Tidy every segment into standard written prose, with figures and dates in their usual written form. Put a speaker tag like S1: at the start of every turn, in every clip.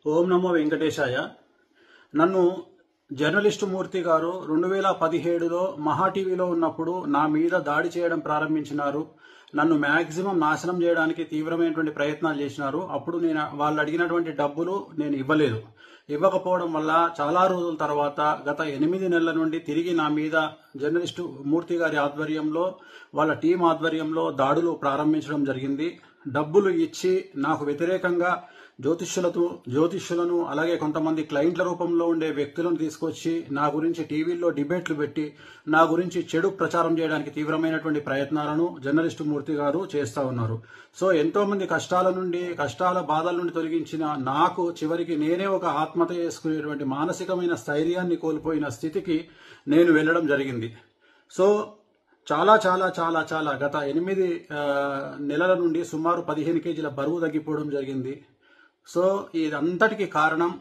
S1: ఓం నమో వెంకటేశాయ. నన్ను జర్నలిస్టు మూర్తి గారు 2017లో మహా టీవీలో ఉన్నప్పుడు నా మీద దాడి చేయడం ప్రారంభించినారు. నన్ను మ్యాక్సిమం నాశనం చేయడానికి తీవ్రమైనటువంటి ప్రయత్నాలు చేసినారు. అప్పుడు నేను వాళ్ళు అడిగినటువంటి డబ్బులు నేను ఇవ్వకపోవడం వల్ల చాలా రోజుల తర్వాత గత 8 నెలల నుండి తిరిగి నా మీద జర్నలిస్టు మూర్తి గారి ఆధ్వర్యంలో వాళ్ళ టీం ఆధ్వర్యంలో దాడులు ప్రారంభించడం జరిగింది. డబ్బులు ఇచ్చి నాకు వ్యతిరేకంగా జ్యోతిష్యులను అలాగే కొంతమంది క్లయింట్ల రూపంలో ఉండే వ్యక్తులను తీసుకొచ్చి నా గురించి టీవీల్లో డిబేట్లు పెట్టి నా గురించి చెడు ప్రచారం చేయడానికి తీవ్రమైనటువంటి ప్రయత్నాలను జర్నలిస్టు మూర్తి గారు చేస్తూ ఉన్నారు. సో ఎంతో మంది కష్టాల బాధల నుండి తొలగించిన నాకు చివరికి నేనే ఒక ఆత్మహత్య చేసుకునేటువంటి మానసికమైన స్థైర్యాన్ని కోల్పోయిన స్థితికి నేను వెళ్ళడం జరిగింది. సో చాలా చాలా చాలా చాలా గత 8 నెలల నుండి సుమారు 15 కేజీల బరువు తగ్గిపోవడం జరిగింది. సో ఇదంతటికి కారణం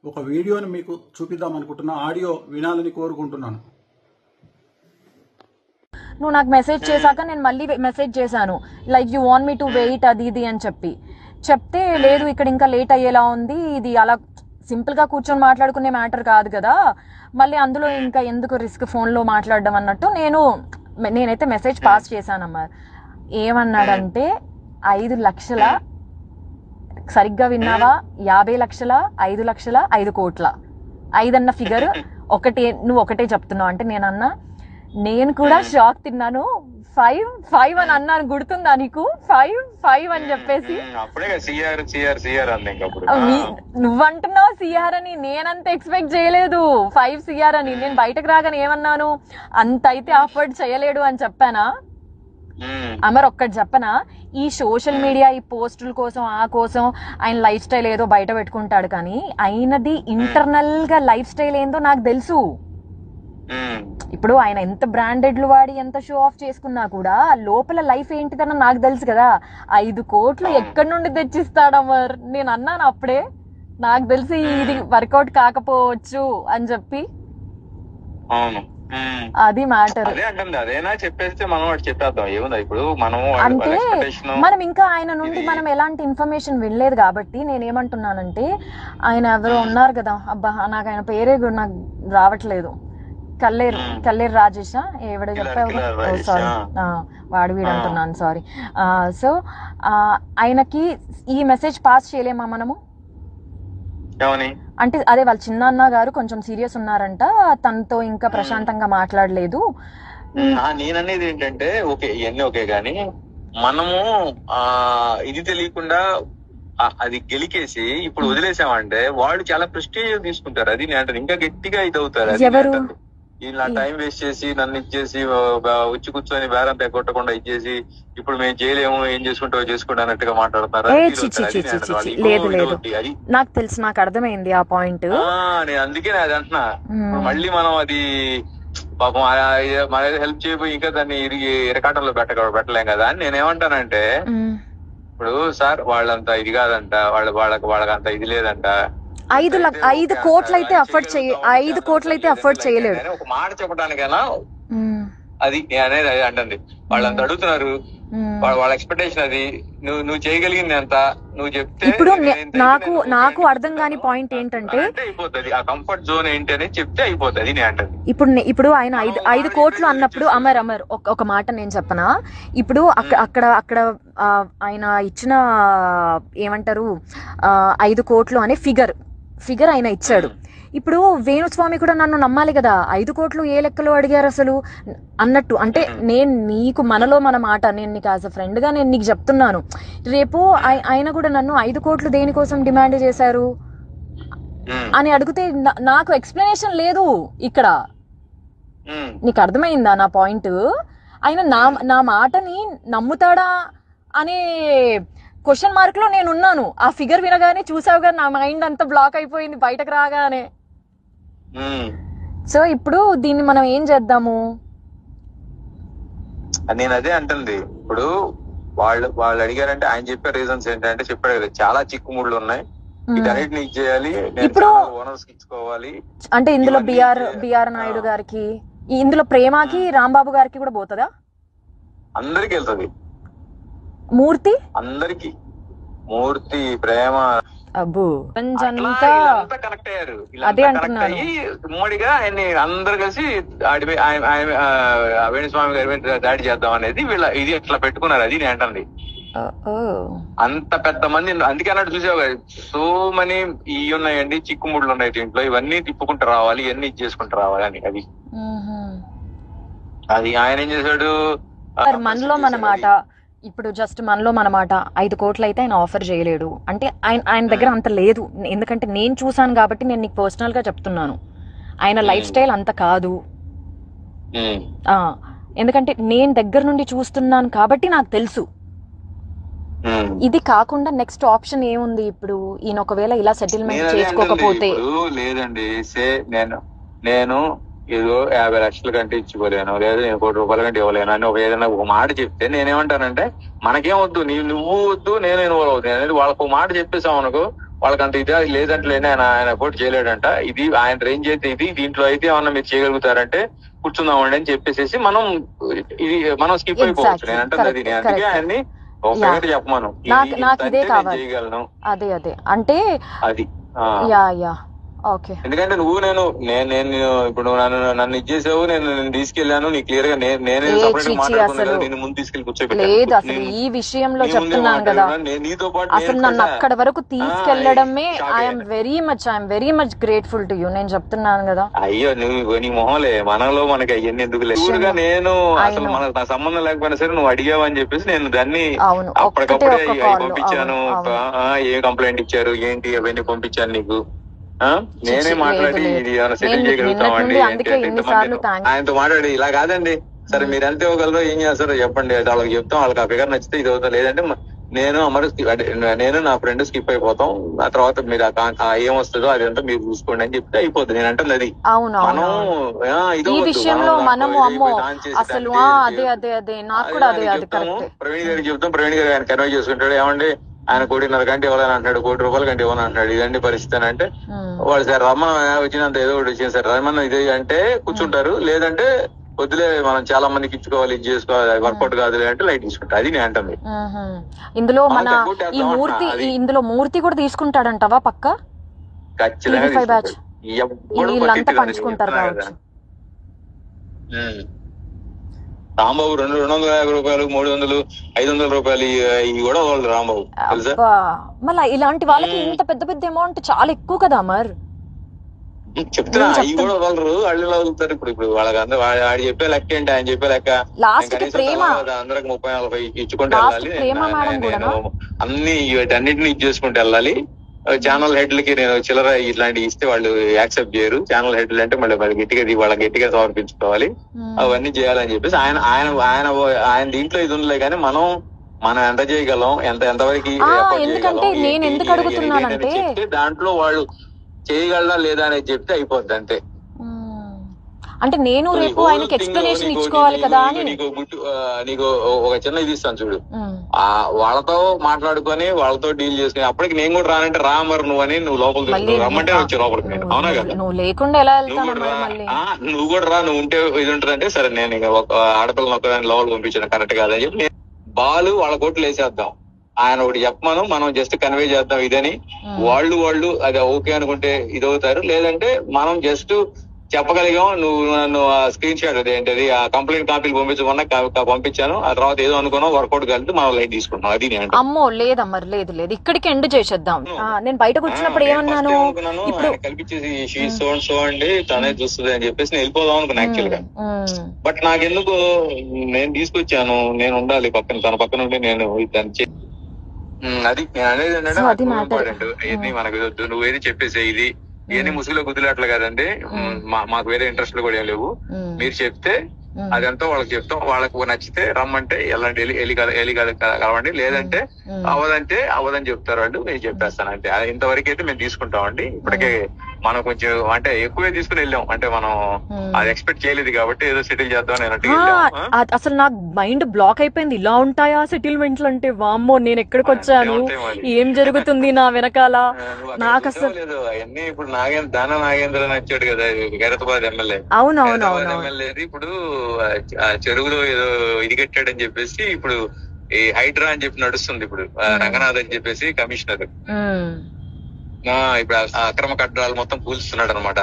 S1: ఒక వీడియోని మీకు చూపిద్దాం అనుకుంటున్నా. ఆడియో వినాలని కోరుకుంటున్నాను.
S2: నువ్వు నాకు మెసేజ్ చేశాక నేను మళ్ళీ మెసేజ్ చేశాను, like you want me to wait అది ఇది అని చెప్తే లేదు ఇక్కడ ఇంకా లేట్ అయ్యేలా ఉంది, ఇది అలా సింపుల్గా కూర్చొని మాట్లాడుకునే మ్యాటర్ కాదు కదా, మళ్ళీ అందులో ఇంకా ఎందుకు రిస్క్ ఫోన్లో మాట్లాడడం అన్నట్టు నేనైతే మెసేజ్ పాస్ చేశానమ్మా. ఏమన్నాడంటే 5 లక్షల, సరిగ్గా విన్నావా, 50 లక్షల, 5 లక్షల, 5 కోట్ల, 5 అన్న ఫిగర్ నువ్వు ఒకటే చెప్తున్నావు అంటే నేనన్నా, నేను కూడా షాక్ తిన్నాను. 5 అని అన్నాను, గుర్తుందా నీకు? 5 అని చెప్పేసి నువ్వంటున్నావు సిఆర్ అని, నేనంత ఎక్స్పెక్ట్ చేయలేదు 5 సిఆర్ అని. నేను బయటకు రాగానే ఏమన్నాను, అంత అయితే అఫోర్డ్ చేయలేడు అని చెప్పానా? అమర్ ఒక్కటి చెప్పనా, ఈ సోషల్ మీడియా ఈ పోస్టుల కోసం ఆ కోసం ఆయన లైఫ్ స్టైల్ ఏదో బయట పెట్టుకుంటాడు, కానీ ఆయనది ఇంటర్నల్ గా లైఫ్ స్టైల్ ఏందో నాకు తెలుసు. ఇప్పుడు ఆయన ఎంత బ్రాండెడ్లు వాడి ఎంత షో ఆఫ్ చేసుకున్నా కూడా లోపల లైఫ్ ఏంటిదన్న నాకు తెలుసు కదా. 5 కోట్లు ఎక్కడి నుండి తెచ్చిస్తాడు అమర్? నేను అన్నాను అప్పుడే, నాకు తెలిసి ఇది వర్కౌట్ కాకపోవచ్చు అని చెప్పి. అది మ్యాటర్. అంటే మనం ఇంకా ఆయన నుండి మనం ఎలాంటి ఇన్ఫర్మేషన్ వినలేదు కాబట్టి నేనేమంటున్నానంటే, ఆయన ఎవరో ఉన్నారు కదా, అబ్బా నాకు ఆయన పేరే నాకు రావట్లేదు, కల్లేరు రాజేషా ఎవడ చెప్పావు, సారీ వాడు వీడు అంటున్నాను, సారీ. సో ఆయనకి ఈ మెసేజ్ పాస్ చేయలేమా మనము? అంటే అదే వాళ్ళ చిన్నాన్న గారు కొంచెం సీరియస్ ఉన్నారంట, తనతో ఇంకా ప్రశాంతంగా మాట్లాడలేదు.
S3: నేననేది ఏంటంటే, ఓకే ఇవన్నీ ఓకే గానీ మనము ఇది తెలియకుండా అది గెలికేసి ఇప్పుడు వదిలేసామంటే వాళ్ళు చాలా ప్రెస్టీజ్ తీసుకుంటారు. అది నేను ఇంకా గట్టిగా ఇది అవుతారు. ఇలా టైం వేస్ట్ చేసి నన్ను ఇచ్చేసి వచ్చి కూర్చొని బేరంతా కొట్టకుండా ఇచ్చేసి ఇప్పుడు మేము చేయలేము, ఏం చేసుకుంటావో చేసుకోండి అన్నట్టుగా మాట్లాడుతున్నారు.
S2: నాకు తెలుసు, నాకు అర్థమైంది ఆ పాయింట్.
S3: నేను అందుకే అది అంటున్నా, మళ్ళీ మనం అది పాపం మన హెల్ప్ చేయబోయి ఇంకా దాన్ని ఇరకాటంలో పెట్టలేం కదా అని నేనేమంటానంటే, ఇప్పుడు సార్ వాళ్ళంతా ఇది కాదంట, వాళ్ళకంత ఇది లేదంట,
S2: 5 కోట్లు అయితే అఫోర్డ్ చేయలేడు.
S3: ఒక మాట చెప్పడానికైనా అది అనేది అంటుంది. వాళ్ళంతా అడుగుతున్నారు, వాళ్ళ ఎక్స్పెక్టేషన్ అది. నువ్వు చేయగలిగింది ఎంత నువ్వు చెప్తే.
S2: ఇప్పుడు నాకు అర్థం కాని పాయింట్ ఏంటంటే,
S3: అయిపోతుంది ఆ కంఫర్ట్ జోన్ ఏంటి అని చెప్తే అయిపోతుంది.
S2: ఇప్పుడు ఆయన 5 కోట్లు అన్నప్పుడు అమర్ ఒక మాట నేను చెప్పనా, ఇప్పుడు అక్కడ ఆయన ఇచ్చిన ఏమంటారు 5 కోట్లు అనే ఫిగర్ ఆయన ఇచ్చాడు. ఇప్పుడు వేణుస్వామి కూడా నన్ను నమ్మాలి కదా, 5 కోట్లు ఏ లెక్కలో అడిగారు అసలు అన్నట్టు. అంటే నేను నీకు మనలో మన మాట, నేను నీకు యాజ్ అ ఫ్రెండ్ గా నేను నీకు చెప్తున్నాను, రేపు ఆయన కూడా నన్ను 5 కోట్లు దేనికోసం డిమాండ్ చేశారు అని అడిగితే నాకు ఎక్స్ప్లెనేషన్ లేదు ఇక్కడ. నీకు అర్థమైందా నా పాయింట్? ఆయన నా మాటని నమ్ముతాడా అనే క్వశ్చన్ మార్క్ లో నేను ఉన్నాను. ఆ ఫిగర్ వినగానే చూసావుగా నా మైండ్ అంతా బ్లాక్ అయిపోయింది బయటకు రాగానే. సో ఇప్పుడు దీన్ని మనం ఏం చేద్దాము?
S3: నేను అదే అంటుంది. ఇప్పుడు వాళ్ళు అడిగారంటే ఆయన చెప్పే రీజన్స్ ఏంటంటే, చెప్పాడు కదా చాలా చిక్కుముళ్ళు ఉన్నాయి, వీటన్నిటిని చేయాలి, ఇప్పుడు ఓనర్స్ ఇచ్చుకోవాలి.
S2: అంటే ఇందులో బిఆర్ నాయుడు గారికి, ఇందులో ప్రేమకి రాంబాబు గారికి కూడా పోతుందా?
S3: అందరికి వెళ్తుంది.
S2: మూర్తి
S3: అందరికి, మూర్తి, ప్రేమ,
S2: అబ్బో
S3: అట్లా వీళ్ళంతా కనెక్ట్ అయ్యారు.
S2: అదే
S3: వీళ్ళంతా కనెక్ట్
S2: అంటున్నాను.
S3: అయ్యి ఉమ్మడిగా ఆయన్ని అందరు కలిసి వేణుస్వామి గారి మీద దాడి చేద్దాం అనేది వీళ్ళ ఇది అట్లా పెట్టుకున్నారు. అది నేను అంటుంది. అంత పెద్ద మంది, అందుకే అన్నట్టు చూసావు సో మనీ ఇవి ఉన్నాయండి, చిక్కుముళ్ళు ఉన్నాయి దీంట్లో, ఇవన్నీ తిప్పుకుంటూ రావాలి, ఇవన్నీ చేసుకుంటూ రావాలి అని. అది అది ఆయన ఏం చేశాడు,
S2: మనలో మన మాట ఇప్పుడు జస్ట్ మనలో మన మాట 5 కోట్లు అయితే ఆయన ఆఫర్ చేయలేడు అంటే ఆయన దగ్గర అంత లేదు. ఎందుకంటే నేను చూసాను కాబట్టి నేను నీకు పర్సనల్ గా చెప్తున్నాను. ఆయన లైఫ్ స్టైల్ అంత కాదు. ఎందుకంటే నేను దగ్గర నుండి చూస్తున్నాను కాబట్టి నాకు తెలుసు. ఇది కాకుండా నెక్స్ట్ ఆప్షన్ ఏముంది ఇప్పుడు? ఈయన ఒకవేళ ఇలా సెటిల్మెంట్ చేసుకోకపోతే
S3: లేదండి, నేను ఏదో 50 లక్షల కంటే ఇచ్చిపోలేను, లేదా నేను 1 కోటి రూపాయల కంటే ఇవ్వలేను అని ఏదైనా ఒక మాట చెప్తే నేనేమంటానంటే మనకేం వద్దు, నువ్వు వద్దు, నేను ఇన్వాల్వ్ అవుతాను అనేది. వాళ్ళకు ఒక మాట చెప్పేసాం అనుకో, వాళ్ళకంత ఇదే లేదంటే ఆయన పోటీ చేయలేడంట, ఇది ఆయన రేంజ్ అయితే ఇది, దీంట్లో అయితే ఏమన్నా మీరు చేయగలుగుతారంటే కూర్చుందామండి అని చెప్పేసి మనం స్కిప్ అయిపోవచ్చు. నేను అంటే అది నేను అందుకే ఆయన్ని చెప్పమను,
S2: నాకు ఇదే కావాలి
S3: చేయగలను.
S2: అదే అంటే అది
S3: ఎందుకంటే నువ్వు నేను ఇప్పుడు నన్ను ఇచ్చేసావు, నేను తీసుకెళ్లాను, నీ క్లియర్ గా నేను నేను ముందు తీసుకెళ్లి
S2: కూర్చోబెట్టాను. అసలు ఈ విషయంలో చెప్తున్నాను కదా,
S3: నీతో పాటు
S2: అసలు నన్ను అక్కడ వరకు తీసుకెళ్లడమే I'm very much grateful to you. నేను చెప్తున్నాను కదా.
S3: అయ్యో నువ్వు నీ మొహలే, మనలో మనకి అవన్నీ ఎందుకు లేదు. నేను అసలు మనకు నా సంబంధం లేకపోయినా సరే నువ్వు అడిగావు అని చెప్పేసి నేను దాన్ని అప్పటికప్పుడే పంపించాను. ఏ కంప్లైంట్ ఇచ్చారు ఏంటి అవన్నీ పంపించాను నీకు. నేనే మాట్లాడి ఇది ఏమైనా సెటిల్ చేయగలుగుతామండి ఆయనతో మాట్లాడి, ఇలా కాదండి సరే మీరు ఎంత ఇవ్వగలరో ఏం చేస్తారో చెప్పండి, వాళ్ళకి చెప్తాం, వాళ్ళకి ఆ ఫిగర్ నచ్చితే ఇది అవుతాం, లేదంటే నేను నా ఫ్రెండ్ స్కిప్ అయిపోతాం, ఆ తర్వాత మీరు ఏం వస్తుందో అదంతా మీరు చూసుకోండి అని చెప్తే అయిపోతుంది. నేను అంటే అది మనం
S2: ఈ విషయంలో మనము అసలు
S3: ప్రవీణ్ గారికి చెప్తాం, ప్రవీణ్ గారు ఆయన కన్వే చేసుకుంటాడు, ఏమండి ఆయన 1.5 కోటి ఇవ్వాలని అంటాడు, 1 కోటి రూపాయల కంటే ఇవ్వని అంటాడు, ఇదండి పరిస్థితి అని అంటే వాళ్ళు సార్ రమ్మను వచ్చినంత ఏదో ఒకటి వచ్చింది సార్ రమ్మను ఇది అంటే కూర్చుంటారు, లేదంటే వద్దులే మనం చాలా మందికి ఇచ్చుకోవాలి, ఇది చేసుకోవాలి, వర్కౌట్ కాదులే అంటే లైట్ తీసుకుంటా. అది నేను అంటుంది.
S2: ఇందులో ఇందులో మూర్తి కూడా తీసుకుంటాడంటావా? పక్క
S3: ఖచ్చితంగా
S2: పంచుకుంటారు కావచ్చు.
S3: రాంబాబు 250 రూపాయలు, 300, 500 రూపాయలు ఇవి కూడా వాళ్ళు రాంబాబు తెలుసా.
S2: మళ్ళీ ఇలాంటి వాళ్ళకి ఇంత పెద్ద పెద్ద అమౌంట్ చాలా ఎక్కువ కదా మరి.
S3: చెప్తున్నా అవి కూడా వాళ్ళు వదులుతారు. ఇప్పుడు వాళ్ళకి అందరూ ఆడి చెప్పే లెక్క ఏంటి, ఆయన చెప్పే లెక్క అందరికి 30-40 ఇచ్చుకుంటూ వెళ్ళాలి. నేను అన్ని వీటన్నిటిని ఇచ్చేసుకుంటూ వెళ్ళాలి. ఛానల్ హెడ్లకి నేను చిల్లర ఇట్లాంటివి ఇస్తే వాళ్ళు యాక్సెప్ట్ చేయరు. ఛానల్ హెడ్లు అంటే మళ్ళీ వాళ్ళకి గట్టిగా సమర్పించుకోవాలి, అవన్నీ చేయాలని చెప్పేసి ఆయన దీంట్లో ఇది ఉండలే. కానీ మనం ఎంత చేయగలం, ఎంతవరకు చెప్తే దాంట్లో వాళ్ళు చేయగలరా లేదా అనేది చెప్తే అయిపోద్ది అంతే.
S2: అంటే నేను రేపు ఆయనకి ఎక్స్ప్లెనేషన్ ఇచ్చుకోవాలి కదా అని.
S3: నీకు ఒక చిన్న ఇది ఇస్తాను చూడు, వాళ్ళతో మాట్లాడుకొని వాళ్ళతో డీల్ చేసుకుని అప్పటికి నేను కూడా రానంటే రా మరి నువ్వు లోపలికి రమ్మంటే వచ్చి లోపలికి నేను అవునా కదా,
S2: నువ్వు లేకుండా ఎలా
S3: నువ్వు కూడా రా, నువ్వు ఉంటే ఇది ఉంటుందంటే సరే నేను ఇక ఆడపిల్లని ఒక్కదాన్ని లోపలికి పంపించాను కరెక్ట్ కాదని చెప్పి బాలు వాళ్ళ కోట్లు వేసేద్దాం, ఆయన ఒకటి చెప్పమను, మనం జస్ట్ కన్వే చేద్దాం ఇదని. వాళ్ళు అది ఓకే అనుకుంటే ఇదవుతారు, లేదంటే మనం జస్ట్ చెప్పగలిగాం నువ్వు నన్ను స్క్రీన్ షాట్ అదేంటది ఆ కంప్లైంట్ కాపీలు పంపించమన్నా పంపించాను, ఆ తర్వాత ఏదో అనుకున్నాం వర్కౌట్ కలిపి మనం లైట్ తీసుకుంటున్నాం. అది నేను
S2: అమ్మో లేదమ్మా లేదు ఇక్కడికి ఎండ్ చేసేద్దాం. నేను బయటకు వచ్చినప్పుడు ఏమన్నాను,
S3: కల్పించేసి సో అండి తనే చూస్తుంది అని చెప్పేసి నేను వెళ్ళిపోదాం అనుకున్నా యాక్చువల్ గా. బట్ నాకెందుకు నేను తీసుకొచ్చాను, నేను ఉండాలి పక్కన, తన పక్కన ఉండి నేను దాన్ని అది నేను అనేది ఏంటంటే ఇంపార్టెంట్. ఇవన్నీ మనకు నువ్వు ఏది చెప్పేసే ఇది ఇవన్నీ ముసుగులో గుద్దులాట్లు కదండి, మాకు వేరే ఇంట్రెస్ట్లు కూడా ఏం లేవు. మీరు చెప్తే అదంతా వాళ్ళకి చెప్తాం, వాళ్ళకు నచ్చితే రమ్మంటే ఎల్లండి కలవండి, లేదంటే అవదని చెప్తారు వాళ్ళు, నేను చెప్పేస్తాను అంతే. ఇంతవరకు అయితే మేము తీసుకుంటామండి. ఇప్పటికే మనం కొంచెం అంటే ఎక్కువే తీసుకుని వెళ్ళాం, అంటే మనం అది ఎక్స్పెక్ట్ చేయలేదు కాబట్టి ఏదో సెటిల్ చేద్దాం అన్నట్టు.
S2: అసలు నాకు మైండ్ బ్లాక్ అయిపోయింది, ఇలా ఉంటాయా సెటిల్మెంట్లు అంటే. వామ్మో నేను ఎక్కడికి వచ్చాను, ఏం జరుగుతుంది నా వెనకాల. నాకు అసలు
S3: అవన్నీ ఇప్పుడు నాగేంద్ర నచ్చాడు కదా ఖైరతాబాద్ ఎమ్మెల్యే, ఎమ్మెల్యే ఇప్పుడు చెరువులో ఏదో ఇది కట్టాడని చెప్పేసి ఇప్పుడు ఈ హైడ్రా అని చెప్పి నడుస్తుంది. ఇప్పుడు రంగనాథ్ అని చెప్పేసి కమిషనర్ ఇప్పుడు అక్రమ కట్టడాలు మొత్తం కూల్స్తున్నాడు అనమాట,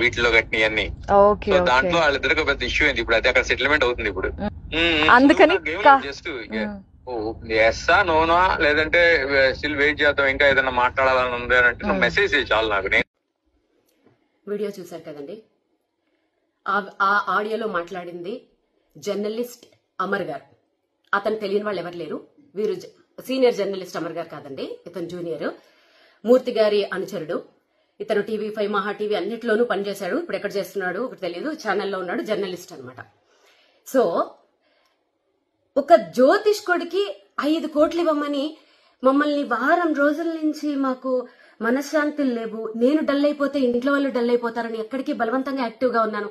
S3: వీటిలో కట్టినవన్నీ.
S2: ఓకే
S3: సో
S2: ఓకే
S3: దాంట్లో వాళ్ళిద్దరికి పెద్ద ఇష్యూ అయింది. ఇప్పుడు అది అక్కడ సెటిల్మెంట్ అవుతుంది ఇప్పుడు.
S2: అందుకని
S3: జస్ట్ ఎస్సా నోనా లేదంటే స్టిల్ వెయిట్ చేద్దాం, ఇంకా ఏదైనా మాట్లాడాలని ఉంది అని అంటే నువ్వు మెసేజ్ చేయి చాలు నాకు.
S4: వీడియో చూశారు కదండి, ఆ ఆడియోలో మాట్లాడింది జర్నలిస్ట్ అమర్ గారు. అతను తెలియని వాళ్ళు ఎవరు లేరు. వీరు సీనియర్ జర్నలిస్ట్ అమర్ గారు కాదండి, ఇతను జూనియర్, మూర్తి గారి అనుచరుడు. ఇతను TV5 మహా టీవీ అన్నిట్లోనూ పనిచేశాడు. ఇప్పుడు ఎక్కడ చేస్తున్నాడు ఒకటి తెలియదు, ఛానల్లో ఉన్నాడు, జర్నలిస్ట్ అనమాట. సో ఒక జ్యోతిష్కుడికి 5 కోట్లు ఇవ్వమని మమ్మల్ని వారం రోజుల నుంచి మాకు మనశ్శాంతులు లేవు, నేను డల్ అయిపోతే ఇంట్లో వాళ్ళు డల్ అయిపోతారని ఎక్కడికి బలవంతంగా యాక్టివ్గా ఉన్నాను.